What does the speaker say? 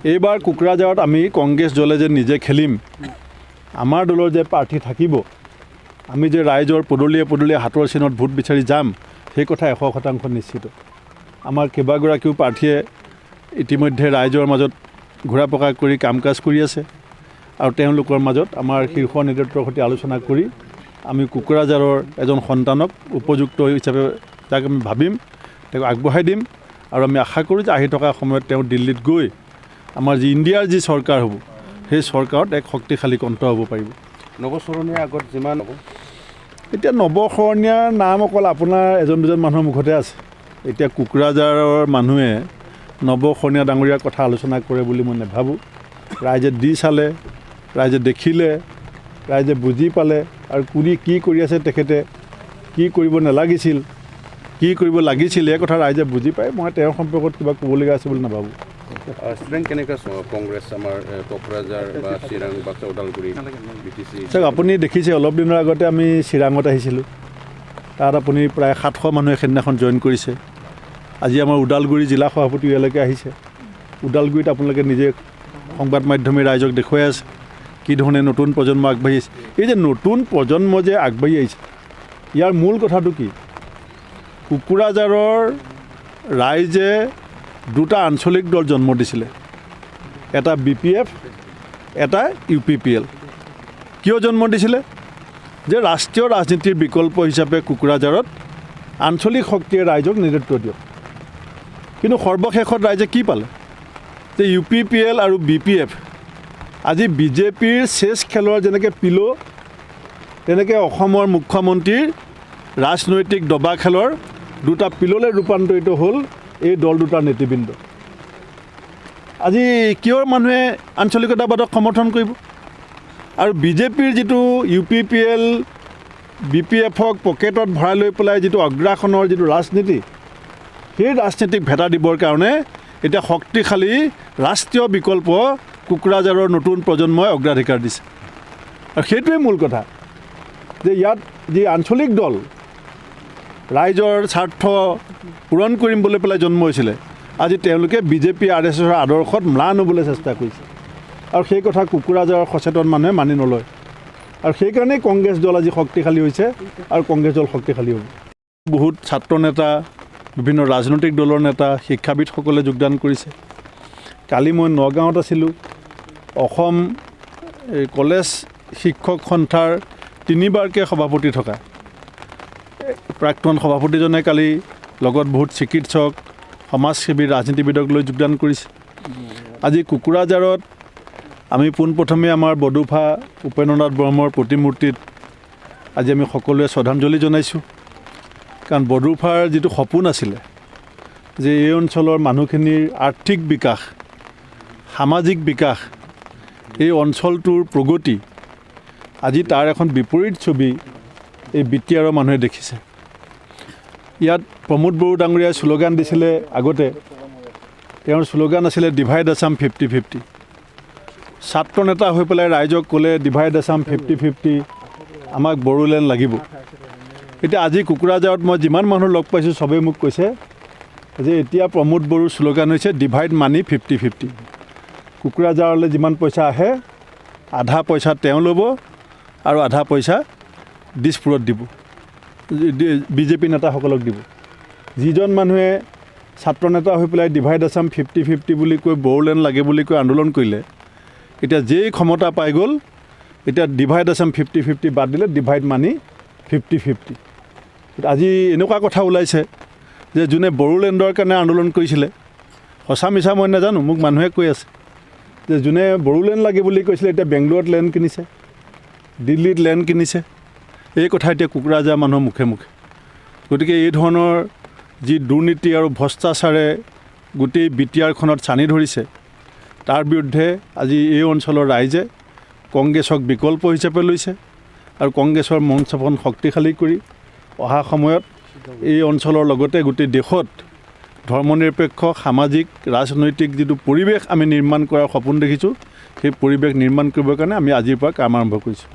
এইবাৰ কোকৰাঝাৰত আমি কংগ্ৰেছ দলে যে নিজে খেলিম, আমাৰ দলৰ যে প্ৰাৰ্থী থাকিব, আমি যে ৰাইজৰ পদূলিয়ে পদূলিয়ে হাতৰ চিনত ভোট বিচাৰি যাম, সেই কথা 100% নিশ্চিত। আমাৰ কেইবাগৰাকীও প্ৰাৰ্থীয়ে ইতিমধ্যে ৰাইজৰ মাজত ঘূৰা পকা কৰি কাম কাজ কৰি আছে আৰু তেওঁলোকৰ মাজত আমাৰ শীৰ্ষ নেতৃত্বৰ সৈতে আলোচনা কৰি আমি কোকৰাঝাৰৰ এজন সন্তানক উপযুক্ত হিচাপে যাক আমি ভাবিম, তেওঁক আগবঢ়াই দিম আৰু আমি আশা কৰোঁ যে আহি থকা সময়ত তেওঁ দিল্লীত গৈ আমাৰ যি ইণ্ডিয়াৰ যি চৰকাৰ হ'ব, সেই চৰকাৰত এক শক্তিশালী কণ্ঠ হ'ব পাৰিব। নৱচৰণীয়াৰ আগত যিমান হ'ব, এতিয়া নৱশৰণীয়াৰ নাম অকল আপোনাৰ এজন দুজন মানুহৰ মুখতে আছে। এতিয়া কোকৰাঝাৰৰ মানুহে নৱশৰণীয়া ডাঙৰীয়াৰ কথা আলোচনা কৰে বুলি মই নাভাবোঁ। ৰাইজে দি চালে, ৰাইজে দেখিলে, ৰাইজে বুজি পালে আৰু কোনে কি কৰি আছে, তেখেতে কি কৰিব নালাগিছিল, কি কৰিব লাগিছিল, এই কথা ৰাইজে বুজি পায়। মই তেওঁৰ সম্পৰ্কত কিবা ক'বলগীয়া আছে বুলি নাভাবোঁ। ষ্টুডেণ্ট কেনেকৈ কংগ্ৰেছ আমাৰ কোকৰাঝাৰ বা চিৰাং বাক্সা ওদালগুৰি BTC? চাওক, আপুনি দেখিছে অলপ দিনৰ আগতে আমি চিৰাঙত আহিছিলোঁ, তাত আপুনি প্ৰায় 700 মানুহে সেইদিনাখন জইন কৰিছে। আজি আমাৰ ওদালগুৰি জিলা সভাপতি ইয়ালৈকে আহিছে। ওদালগুৰিত আপোনালোকে নিজে সংবাদ মাধ্যমে ৰাইজক দেখুৱাই আছে কি ধৰণে নতুন প্ৰজন্ম আগবাঢ়ি আহিছে। এই যে নতুন প্ৰজন্ম যে আগবাঢ়ি আহিছে, ইয়াৰ মূল কথাটো কি? কোকৰাঝাৰৰ ৰাইজে দুটা আঞ্চলিক দল জন্ম দিছিলে, এটা BPF, এটা UPPL। কিয় জন্ম দিছিলে? যে ৰাষ্ট্ৰীয় ৰাজনীতিৰ বিকল্প হিচাপে কোকৰাঝাৰত আঞ্চলিক শক্তিয়ে ৰাইজক নেতৃত্ব দিয়ক। কিন্তু সৰ্বশেষত ৰাইজে কি পালে? যে UPPL আৰু BPF আজি বিজেপিৰ চেছ খেলৰ যেনেকৈ পিলো, তেনেকৈ অসমৰ মুখ্যমন্ত্ৰীৰ ৰাজনৈতিক দবা খেলৰ দুটা পিললৈ ৰূপান্তৰিত হ'ল এই দল দুটাৰ নেতৃবৃন্দ। আজি কিয় মানুহে আঞ্চলিকতাবাদক সমৰ্থন কৰিব? আৰু বিজেপিৰ যিটো UPPL BPFক পকেটত ভৰাই লৈ পেলাই যিটো অগ্ৰাসনৰ যিটো ৰাজনীতি, সেই ৰাজনীতিক ভেটা দিবৰ কাৰণে এতিয়া শক্তিশালী ৰাষ্ট্ৰীয় বিকল্প কোকৰাঝাৰৰ নতুন প্ৰজন্মই অগ্ৰাধিকাৰ দিছে। আৰু সেইটোৱে মূল কথা, যে ইয়াত যি আঞ্চলিক দল ৰাইজৰ স্বাৰ্থ পূৰণ কৰিম বুলি পেলাই জন্ম হৈছিলে, আজি তেওঁলোকে BJP RSSৰ আদৰ্শত ম্লান হ'বলৈ চেষ্টা কৰিছে। আৰু সেই কথা কোকৰাঝাৰৰ সচেতন মানুহে মানি নলয়। আৰু সেইকাৰণেই কংগ্ৰেছ দল আজি শক্তিশালী হৈছে আৰু কংগ্ৰেছ দল শক্তিশালী হ'ব। বহুত ছাত্ৰ নেতা, বিভিন্ন ৰাজনৈতিক দলৰ নেতা, শিক্ষাবিদসকলে যোগদান কৰিছে। কালি মই নগাঁৱত আছিলোঁ। অসম কলেজ শিক্ষক সন্থাৰ 3বাৰকৈ সভাপতি থকা প্ৰাক্তন সভাপতিজনে কালি লগত বহুত চিকিৎসক, সমাজসেৱী, ৰাজনীতিবিদক লৈ যোগদান কৰিছে। আজি কোকৰাঝাৰত আমি পোনপ্ৰথমে আমাৰ বডোফা উপেন্দ্ৰনাথ ব্ৰহ্মৰ প্ৰতিমূৰ্তিত আজি আমি সকলোৱে শ্ৰদ্ধাঞ্জলি জনাইছোঁ। কাৰণ বডোফাৰ যিটো সপোন আছিলে যে এই অঞ্চলৰ মানুহখিনিৰ আৰ্থিক বিকাশ, সামাজিক বিকাশ, এই অঞ্চলটোৰ প্ৰগতি, আজি তাৰ এখন বিপৰীত ছবি এই BTRৰ মানুহে দেখিছে। ইয়াত প্ৰমোদ বড়ো ডাঙৰীয়াই শ্লোগান দিছিলে আগতে। তেওঁৰ শ্লোগান আছিলে ডিভাইড আছাম 50-50। ছাত্ৰ নেতা হৈ পেলাই ৰাইজক ক'লে ডিভাইড আছাম 50-50, আমাক বড়োলেণ্ড লাগিব। এতিয়া আজি কোকৰাঝাৰত মই যিমান মানুহ লগ পাইছোঁ, চবেই মোক কৈছে যে এতিয়া প্ৰমোদ বড়োৰ শ্লোগান হৈছে ডিভাইড মানি 50-50। কোকৰাঝাৰলৈ যিমান পইচা আহে, আধা পইচা তেওঁ ল'ব আৰু আধা পইচা দিছপুৰত দিব, BJP নেতাসকলক দিব। যিজন মানুহে ছাত্ৰ নেতা হৈ পেলাই ডিভাইড আছাম 50-50 বুলি কৈ বড়োলেণ্ড লাগে বুলি কৈ আন্দোলন কৰিলে, এতিয়া যেই ক্ষমতা পাই গ'ল, এতিয়া ডিভাইড আছাম 50-50 বাদ দিলে ডিভাইড মানি 50-50। আজি এনেকুৱা কথা ওলাইছে যে যোনে বড়োলেণ্ডৰ কাৰণে আন্দোলন কৰিছিলে, সঁচা মিছা মই নাজানো, মোক মানুহে কৈ আছে যে যোনে বড়োলেণ্ড লাগে বুলি কৈছিলে এতিয়া বেংগলোৰত লেণ্ড কিনিছে, দিল্লীত লেণ্ড কিনিছে। এই কথা এতিয়া কোকৰাঝাৰ মানুহৰ মুখে মুখে। গতিকে এই ধৰণৰ যি দুৰ্নীতি আৰু ভ্ৰষ্টাচাৰে গোটেই BTRখনত চানি ধৰিছে, তাৰ বিৰুদ্ধে আজি এই অঞ্চলৰ ৰাইজে কংগ্ৰেছক বিকল্প হিচাপে লৈছে আৰু কংগ্ৰেছৰ মঞ্চখন শক্তিশালী কৰি অহা সময়ত এই অঞ্চলৰ লগতে গোটেই দেশত ধৰ্মনিৰপেক্ষ, সামাজিক, ৰাজনৈতিক যিটো পৰিৱেশ আমি নিৰ্মাণ কৰাৰ সপোন দেখিছোঁ, সেই পৰিৱেশ নিৰ্মাণ কৰিবৰ কাৰণে আমি আজিৰ পৰা কাম আৰম্ভ কৰিছোঁ।